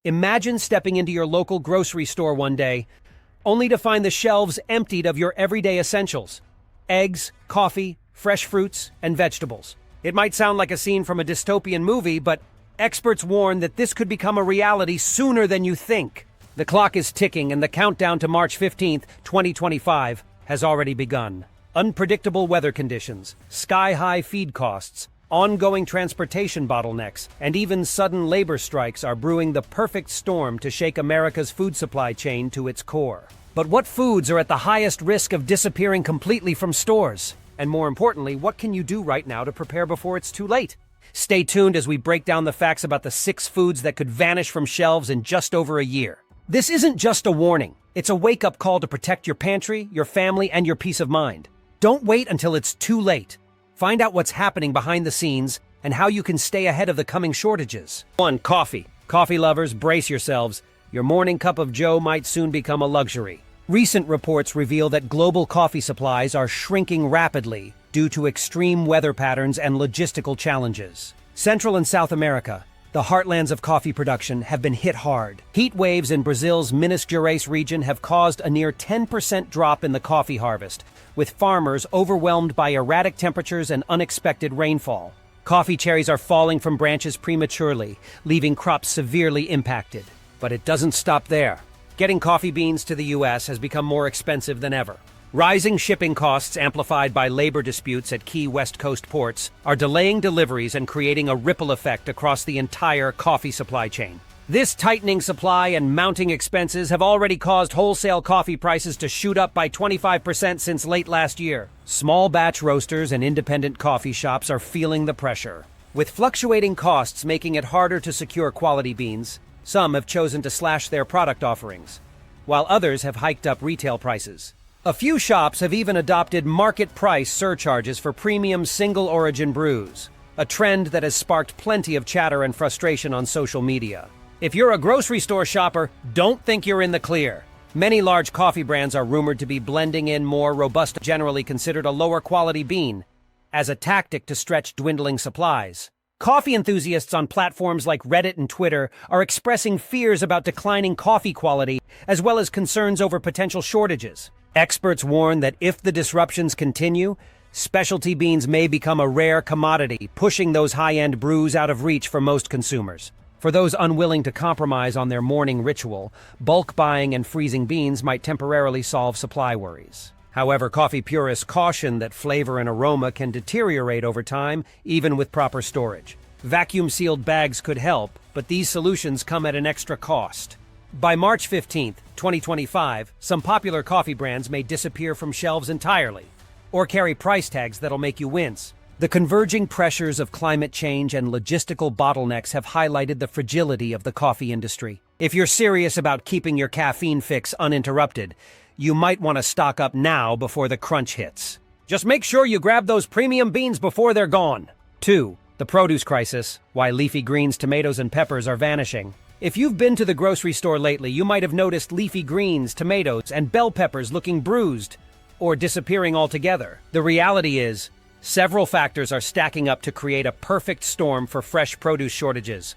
Imagine stepping into your local grocery store one day, only to find the shelves emptied of your everyday essentials: eggs, coffee, fresh fruits, and vegetables. It might sound like a scene from a dystopian movie, but experts warn that this could become a reality sooner than you think. The clock is ticking, and the countdown to March 15th, 2025, has already begun. Unpredictable weather conditions, sky-high feed costs, ongoing transportation bottlenecks, and even sudden labor strikes are brewing the perfect storm to shake America's food supply chain to its core. But what foods are at the highest risk of disappearing completely from stores? And more importantly, what can you do right now to prepare before it's too late? Stay tuned as we break down the facts about the 6 foods that could vanish from shelves in just over a year. This isn't just a warning. It's a wake-up call to protect your pantry, your family, and your peace of mind. Don't wait until it's too late. Find out what's happening behind the scenes and how you can stay ahead of the coming shortages. 1. Coffee. Coffee lovers, brace yourselves. Your morning cup of joe might soon become a luxury. Recent reports reveal that global coffee supplies are shrinking rapidly due to extreme weather patterns and logistical challenges. Central and South America, the heartlands of coffee production, have been hit hard. Heat waves in Brazil's Minas Gerais region have caused a near 10% drop in the coffee harvest, with farmers overwhelmed by erratic temperatures and unexpected rainfall. Coffee cherries are falling from branches prematurely, leaving crops severely impacted. But it doesn't stop there. Getting coffee beans to the U.S. has become more expensive than ever. Rising shipping costs, amplified by labor disputes at key West Coast ports, are delaying deliveries and creating a ripple effect across the entire coffee supply chain. This tightening supply and mounting expenses have already caused wholesale coffee prices to shoot up by 25% since late last year. Small batch roasters and independent coffee shops are feeling the pressure. With fluctuating costs making it harder to secure quality beans, some have chosen to slash their product offerings, while others have hiked up retail prices. A few shops have even adopted market price surcharges for premium single-origin brews, a trend that has sparked plenty of chatter and frustration on social media. If you're a grocery store shopper, don't think you're in the clear. Many large coffee brands are rumored to be blending in more robust, generally considered a lower quality bean, as a tactic to stretch dwindling supplies. Coffee enthusiasts on platforms like Reddit and Twitter are expressing fears about declining coffee quality, as well as concerns over potential shortages. Experts warn that if the disruptions continue, specialty beans may become a rare commodity, pushing those high-end brews out of reach for most consumers. For those unwilling to compromise on their morning ritual, bulk buying and freezing beans might temporarily solve supply worries. However, coffee purists caution that flavor and aroma can deteriorate over time, even with proper storage. Vacuum-sealed bags could help, but these solutions come at an extra cost. By March 15th, 2025, some popular coffee brands may disappear from shelves entirely, or carry price tags that'll make you wince. The converging pressures of climate change and logistical bottlenecks have highlighted the fragility of the coffee industry. If you're serious about keeping your caffeine fix uninterrupted, you might want to stock up now before the crunch hits. Just make sure you grab those premium beans before they're gone. 2. The produce crisis: why leafy greens, tomatoes, and peppers are vanishing. If you've been to the grocery store lately, you might have noticed leafy greens, tomatoes, and bell peppers looking bruised or disappearing altogether. The reality is, several factors are stacking up to create a perfect storm for fresh produce shortages.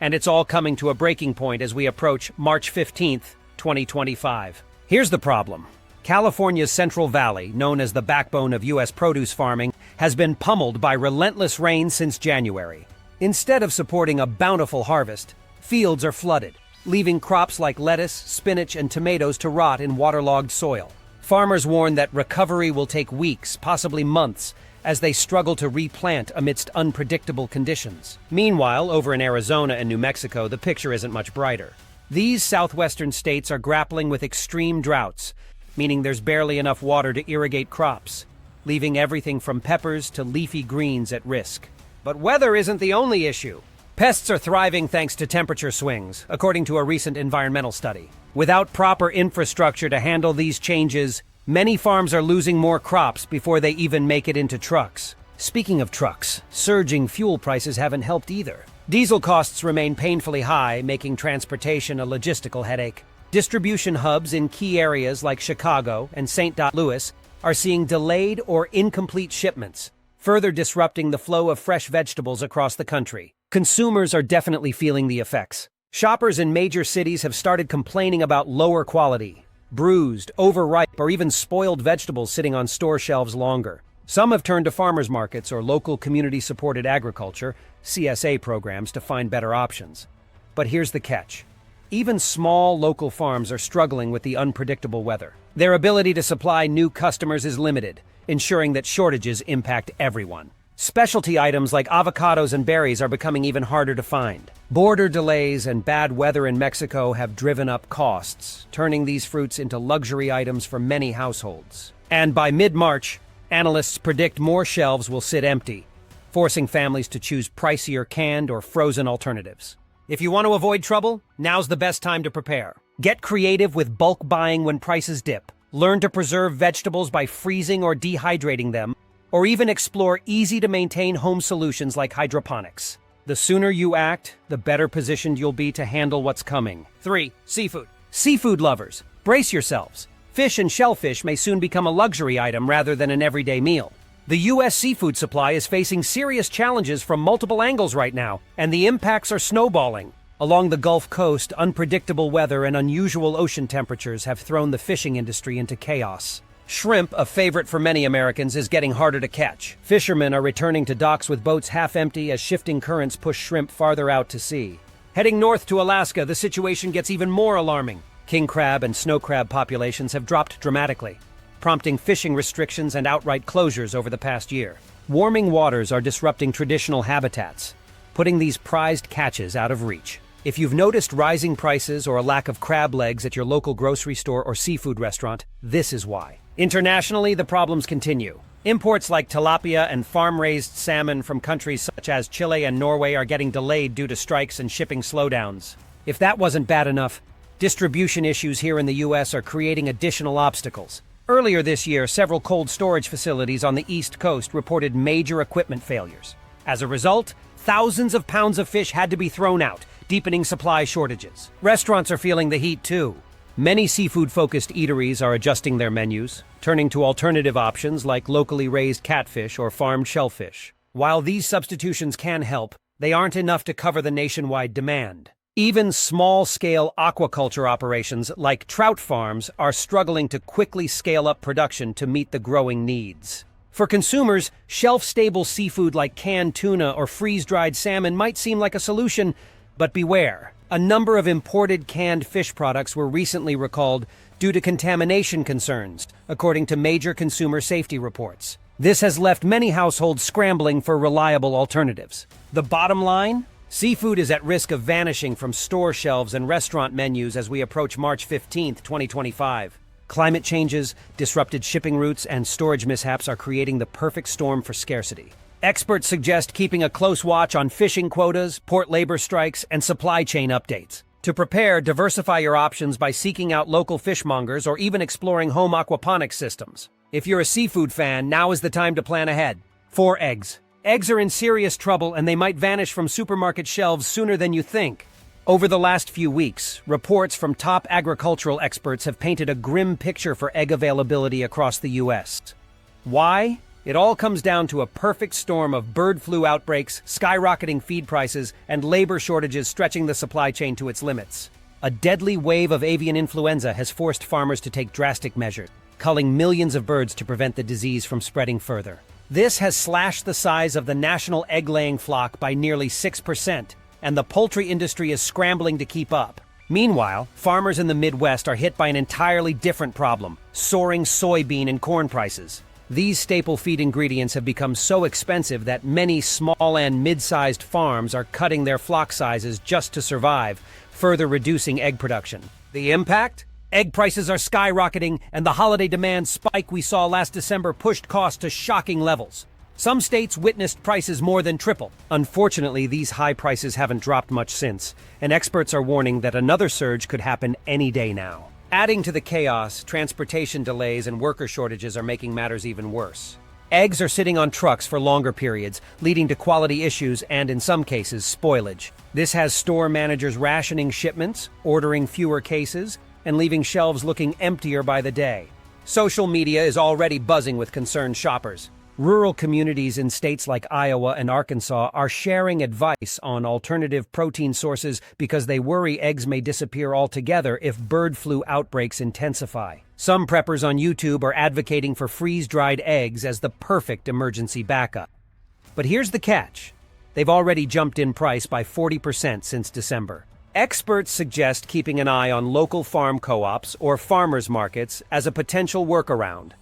And it's all coming to a breaking point as we approach March 15th, 2025. Here's the problem. California's Central Valley, known as the backbone of U.S. produce farming, has been pummeled by relentless rain since January. Instead of supporting a bountiful harvest, fields are flooded, leaving crops like lettuce, spinach, and tomatoes to rot in waterlogged soil. Farmers warn that recovery will take weeks, possibly months, as they struggle to replant amidst unpredictable conditions. Meanwhile, over in Arizona and New Mexico, the picture isn't much brighter. These southwestern states are grappling with extreme droughts, meaning there's barely enough water to irrigate crops, leaving everything from peppers to leafy greens at risk. But weather isn't the only issue. Pests are thriving thanks to temperature swings, according to a recent environmental study. Without proper infrastructure to handle these changes, many farms are losing more crops before they even make it into trucks. Speaking of trucks, surging fuel prices haven't helped either. Diesel costs remain painfully high, making transportation a logistical headache. Distribution hubs in key areas like Chicago and St. Louis are seeing delayed or incomplete shipments, further disrupting the flow of fresh vegetables across the country. Consumers are definitely feeling the effects. Shoppers in major cities have started complaining about lower quality, bruised, overripe, or even spoiled vegetables sitting on store shelves longer. Some have turned to farmers markets or local community-supported agriculture, CSA programs, to find better options. But here's the catch. Even small local farms are struggling with the unpredictable weather. Their ability to supply new customers is limited, ensuring that shortages impact everyone. Specialty items like avocados and berries are becoming even harder to find. Border delays and bad weather in Mexico have driven up costs, turning these fruits into luxury items for many households. And by mid-March, analysts predict more shelves will sit empty, forcing families to choose pricier canned or frozen alternatives. If you want to avoid trouble, now's the best time to prepare. Get creative with bulk buying when prices dip. Learn to preserve vegetables by freezing or dehydrating them, or even explore easy-to-maintain home solutions like hydroponics. The sooner you act, the better positioned you'll be to handle what's coming. 3. Seafood. Seafood lovers, brace yourselves. Fish and shellfish may soon become a luxury item rather than an everyday meal. The U.S. seafood supply is facing serious challenges from multiple angles right now, and the impacts are snowballing. Along the Gulf Coast, unpredictable weather and unusual ocean temperatures have thrown the fishing industry into chaos. Shrimp, a favorite for many Americans, is getting harder to catch. Fishermen are returning to docks with boats half empty as shifting currents push shrimp farther out to sea. Heading north to Alaska, the situation gets even more alarming. King crab and snow crab populations have dropped dramatically, prompting fishing restrictions and outright closures over the past year. Warming waters are disrupting traditional habitats, putting these prized catches out of reach. If you've noticed rising prices or a lack of crab legs at your local grocery store or seafood restaurant, this is why. Internationally, the problems continue. Imports like tilapia and farm-raised salmon from countries such as Chile and Norway are getting delayed due to strikes and shipping slowdowns. If that wasn't bad enough, distribution issues here in the U.S. are creating additional obstacles. Earlier this year, several cold storage facilities on the East Coast reported major equipment failures. As a result, thousands of pounds of fish had to be thrown out, deepening supply shortages. Restaurants are feeling the heat too. Many seafood-focused eateries are adjusting their menus, turning to alternative options like locally raised catfish or farmed shellfish. While these substitutions can help, they aren't enough to cover the nationwide demand. Even small-scale aquaculture operations like trout farms are struggling to quickly scale up production to meet the growing needs. For consumers, shelf-stable seafood like canned tuna or freeze-dried salmon might seem like a solution, but beware. A number of imported canned fish products were recently recalled due to contamination concerns, according to major consumer safety reports. This has left many households scrambling for reliable alternatives. The bottom line? Seafood is at risk of vanishing from store shelves and restaurant menus as we approach March 15, 2025. Climate changes, disrupted shipping routes, and storage mishaps are creating the perfect storm for scarcity. Experts suggest keeping a close watch on fishing quotas, port labor strikes, and supply chain updates. To prepare, diversify your options by seeking out local fishmongers or even exploring home aquaponics systems. If you're a seafood fan, now is the time to plan ahead. 4. Eggs. Eggs are in serious trouble and they might vanish from supermarket shelves sooner than you think. Over the last few weeks, reports from top agricultural experts have painted a grim picture for egg availability across the U.S. Why? It all comes down to a perfect storm of bird flu outbreaks, skyrocketing feed prices, and labor shortages stretching the supply chain to its limits. A deadly wave of avian influenza has forced farmers to take drastic measures, culling millions of birds to prevent the disease from spreading further. This has slashed the size of the national egg-laying flock by nearly 6%, and the poultry industry is scrambling to keep up. Meanwhile, farmers in the Midwest are hit by an entirely different problem: soaring soybean and corn prices. These staple feed ingredients have become so expensive that many small and mid-sized farms are cutting their flock sizes just to survive, further reducing egg production. The impact? Egg prices are skyrocketing, and the holiday demand spike we saw last December pushed costs to shocking levels. Some states witnessed prices more than triple. Unfortunately, these high prices haven't dropped much since, and experts are warning that another surge could happen any day now. Adding to the chaos, transportation delays and worker shortages are making matters even worse. Eggs are sitting on trucks for longer periods, leading to quality issues and, in some cases, spoilage. This has store managers rationing shipments, ordering fewer cases, and leaving shelves looking emptier by the day. Social media is already buzzing with concerned shoppers. Rural communities in states like Iowa and Arkansas are sharing advice on alternative protein sources because they worry eggs may disappear altogether if bird flu outbreaks intensify. Some preppers on YouTube are advocating for freeze-dried eggs as the perfect emergency backup. But here's the catch. They've already jumped in price by 40% since December. Experts suggest keeping an eye on local farm co-ops or farmers markets as a potential workaround.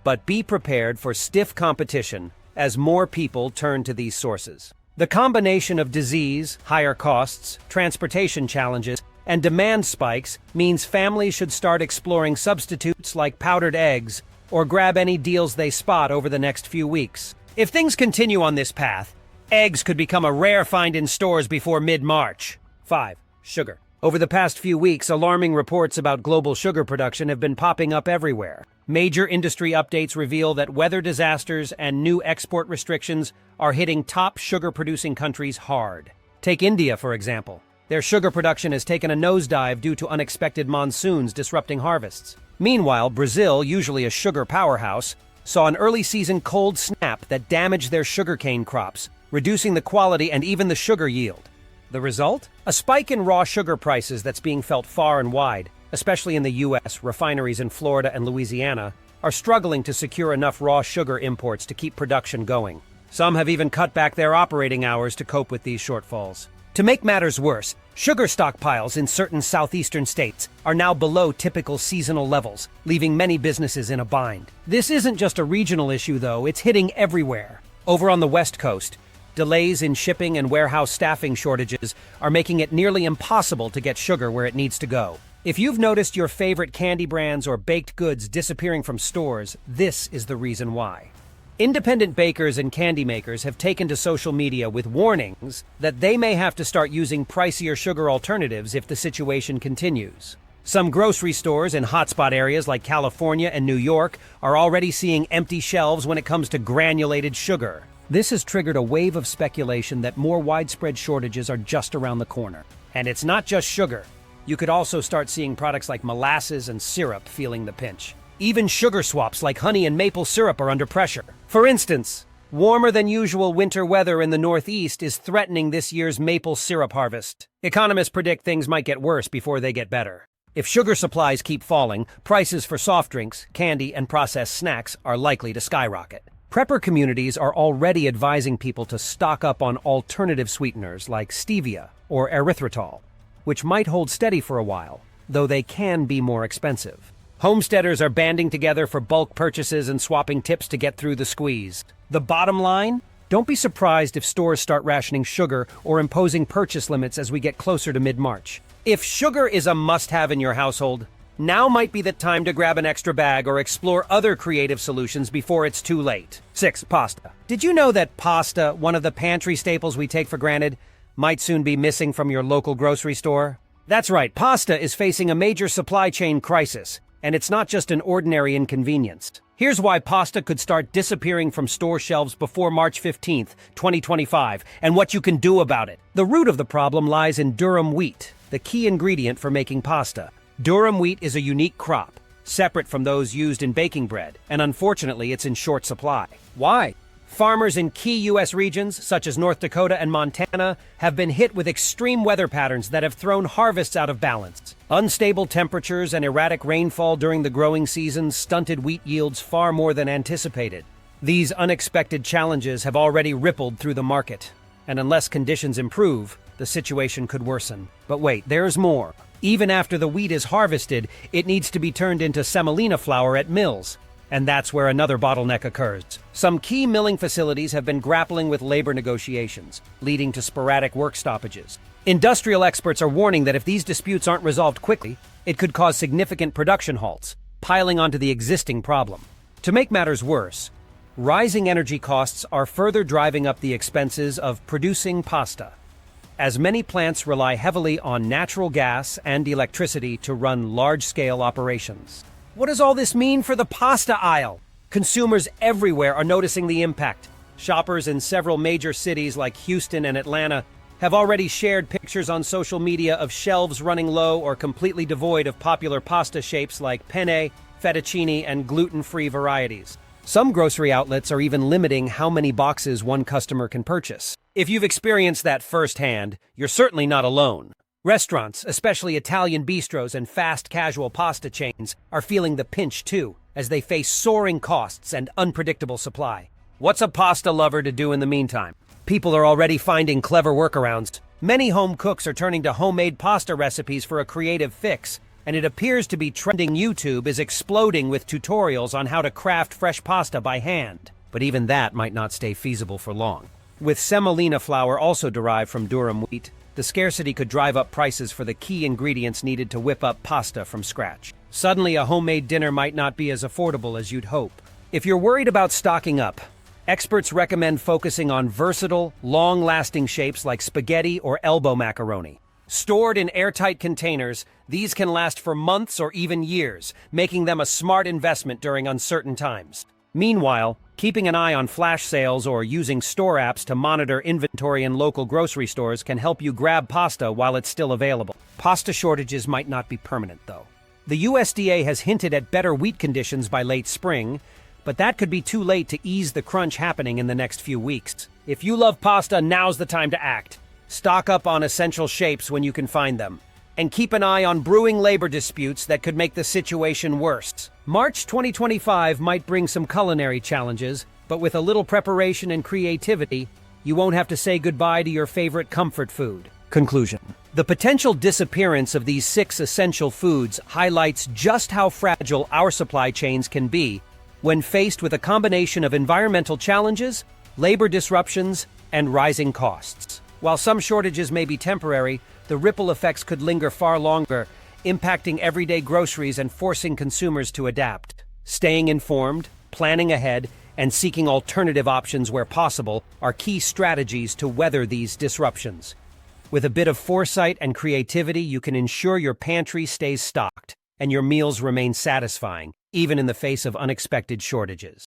But be prepared for stiff competition as more people turn to these sources. The combination of disease, higher costs, transportation challenges, and demand spikes means families should start exploring substitutes like powdered eggs or grab any deals they spot over the next few weeks. If things continue on this path, eggs could become a rare find in stores before mid-March. 5. Sugar. Over the past few weeks, alarming reports about global sugar production have been popping up everywhere. Major industry updates reveal that weather disasters and new export restrictions are hitting top sugar-producing countries hard. Take India, for example. Their sugar production has taken a nosedive due to unexpected monsoons disrupting harvests. Meanwhile, Brazil, usually a sugar powerhouse, saw an early-season cold snap that damaged their sugarcane crops, reducing the quality and even the sugar yield. The result? A spike in raw sugar prices that's being felt far and wide. Especially in the U.S., refineries in Florida and Louisiana are struggling to secure enough raw sugar imports to keep production going. Some have even cut back their operating hours to cope with these shortfalls. To make matters worse, sugar stockpiles in certain southeastern states are now below typical seasonal levels, leaving many businesses in a bind. This isn't just a regional issue, though, it's hitting everywhere. Over on the West Coast, delays in shipping and warehouse staffing shortages are making it nearly impossible to get sugar where it needs to go. If you've noticed your favorite candy brands or baked goods disappearing from stores, this is the reason why. Independent bakers and candy makers have taken to social media with warnings that they may have to start using pricier sugar alternatives if the situation continues. Some grocery stores in hotspot areas like California and New York are already seeing empty shelves when it comes to granulated sugar. This has triggered a wave of speculation that more widespread shortages are just around the corner. And it's not just sugar. You could also start seeing products like molasses and syrup feeling the pinch. Even sugar swaps like honey and maple syrup are under pressure. For instance, warmer than usual winter weather in the Northeast is threatening this year's maple syrup harvest. Economists predict things might get worse before they get better. If sugar supplies keep falling, prices for soft drinks, candy, and processed snacks are likely to skyrocket. Prepper communities are already advising people to stock up on alternative sweeteners like stevia or erythritol, which might hold steady for a while, though they can be more expensive. Homesteaders are banding together for bulk purchases and swapping tips to get through the squeeze. The bottom line? Don't be surprised if stores start rationing sugar or imposing purchase limits as we get closer to mid-March. If sugar is a must-have in your household, now might be the time to grab an extra bag or explore other creative solutions before it's too late. 6. Pasta. Did you know that pasta, one of the pantry staples we take for granted, might soon be missing from your local grocery store? That's right, pasta is facing a major supply chain crisis, and it's not just an ordinary inconvenience. Here's why pasta could start disappearing from store shelves before March 15th, 2025, and what you can do about it. The root of the problem lies in durum wheat, the key ingredient for making pasta. Durum wheat is a unique crop, separate from those used in baking bread, and unfortunately it's in short supply. Why? Farmers in key U.S. regions, such as North Dakota and Montana, have been hit with extreme weather patterns that have thrown harvests out of balance. Unstable temperatures and erratic rainfall during the growing season stunted wheat yields far more than anticipated. These unexpected challenges have already rippled through the market, and unless conditions improve, the situation could worsen. But wait, there's more. Even after the wheat is harvested, it needs to be turned into semolina flour at mills. And that's where another bottleneck occurs. Some key milling facilities have been grappling with labor negotiations, leading to sporadic work stoppages. Industrial experts are warning that if these disputes aren't resolved quickly, it could cause significant production halts, piling onto the existing problem. To make matters worse, rising energy costs are further driving up the expenses of producing pasta, as many plants rely heavily on natural gas and electricity to run large-scale operations. What does all this mean for the pasta aisle? Consumers everywhere are noticing the impact. Shoppers in several major cities like Houston and Atlanta have already shared pictures on social media of shelves running low or completely devoid of popular pasta shapes like penne, fettuccine, and gluten-free varieties. Some grocery outlets are even limiting how many boxes one customer can purchase. If you've experienced that firsthand, you're certainly not alone. Restaurants, especially Italian bistros and fast casual pasta chains, are feeling the pinch too, as they face soaring costs and unpredictable supply. What's a pasta lover to do in the meantime? People are already finding clever workarounds. Many home cooks are turning to homemade pasta recipes for a creative fix, and it appears to be trending. YouTube is exploding with tutorials on how to craft fresh pasta by hand. But even that might not stay feasible for long. With semolina flour also derived from durum wheat, the scarcity could drive up prices for the key ingredients needed to whip up pasta from scratch. Suddenly, a homemade dinner might not be as affordable as you'd hope. If you're worried about stocking up, experts recommend focusing on versatile, long-lasting shapes like spaghetti or elbow macaroni. Stored in airtight containers, these can last for months or even years, making them a smart investment during uncertain times. Meanwhile, keeping an eye on flash sales or using store apps to monitor inventory in local grocery stores can help you grab pasta while it's still available. Pasta shortages might not be permanent, though. The USDA has hinted at better wheat conditions by late spring, but that could be too late to ease the crunch happening in the next few weeks. If you love pasta, now's the time to act. Stock up on essential shapes when you can find them. And keep an eye on brewing labor disputes that could make the situation worse. March 2025 might bring some culinary challenges, but with a little preparation and creativity, you won't have to say goodbye to your favorite comfort food. Conclusion. The potential disappearance of these 6 essential foods highlights just how fragile our supply chains can be when faced with a combination of environmental challenges, labor disruptions, and rising costs. While some shortages may be temporary, the ripple effects could linger far longer, impacting everyday groceries and forcing consumers to adapt. Staying informed, planning ahead, and seeking alternative options where possible are key strategies to weather these disruptions. With a bit of foresight and creativity, you can ensure your pantry stays stocked and your meals remain satisfying, even in the face of unexpected shortages.